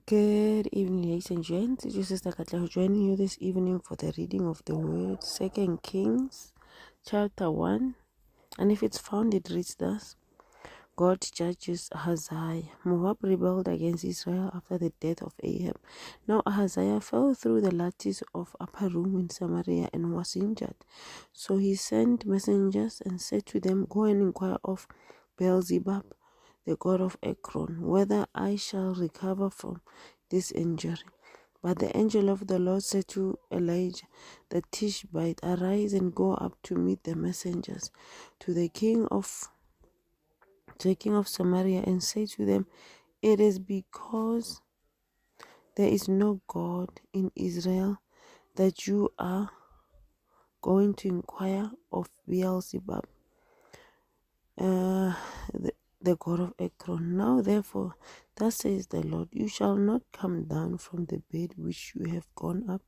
Good evening, ladies and gents. It's your sister Katla joining you this evening for the reading of the word, 2 Kings, chapter 1. And if it's found, it reads thus: God judges Ahaziah. Moab rebelled against Israel after the death of Ahab. Now Ahaziah fell through the lattice of upper room in Samaria and was injured. So he sent messengers and said to them, "Go and inquire of Beelzebub, the god of Ekron, whether I shall recover from this injury." But the angel of the Lord said to Elijah the Tishbite, "Arise and go up to meet the messengers to the king of Samaria, and say to them, It is because there is no God in Israel that you are going to inquire of Beelzebub, the god of Ekron. Now therefore, thus says the Lord, you shall not come down from the bed which you have gone up,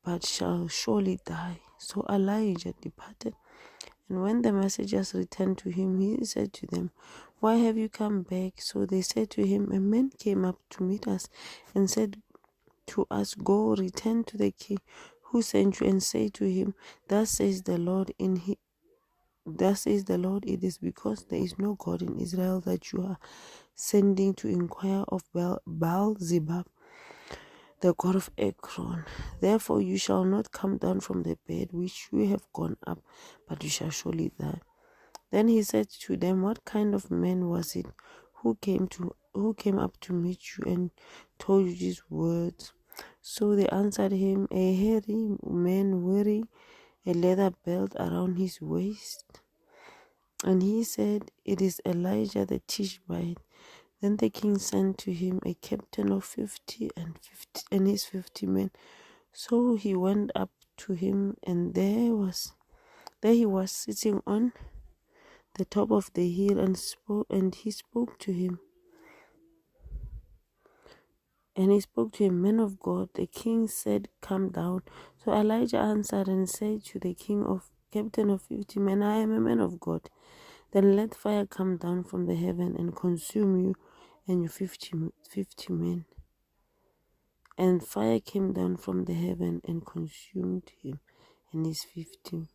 but shall surely die." So Elijah departed. And when the messengers returned to him, he said to them, "Why have you come back?" So they said to him, "A man came up to meet us and said to us, Go, return to the king who sent you, and say to him, Thus says the Lord, it is because there is no God in Israel that you are sending to inquire of Baal-zebub, the god of Ekron. Therefore you shall not come down from the bed which you have gone up, but you shall surely die." Then he said to them, "What kind of man was it who came up to meet you and told you these words?" So they answered him, "A hairy man wearing a leather belt around his waist." And he said, "It is Elijah the Tishbite." Then the king sent to him a captain of 50 and his 50 men. So he went up to him, and there he was sitting on the top of the hill, and he spoke to him. And he spoke to him, "Man of God." The king said, "Come down." So Elijah answered and said to the captain of 50 men, "I am a man of God. Then let fire come down from the heaven and consume you and your 50 men. And fire came down from the heaven and consumed him and his 50.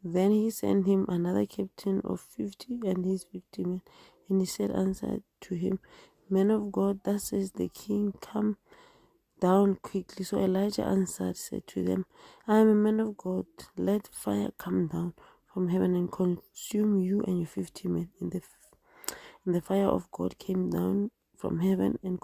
Then he sent him another captain of 50 and his 50 men. And he answered to him, "Man of God, thus says the king, come down quickly." So Elijah answered, said to them, "I am a man of God. Let fire come down from heaven and consume you and your 50 men." And the fire of God came down from heaven and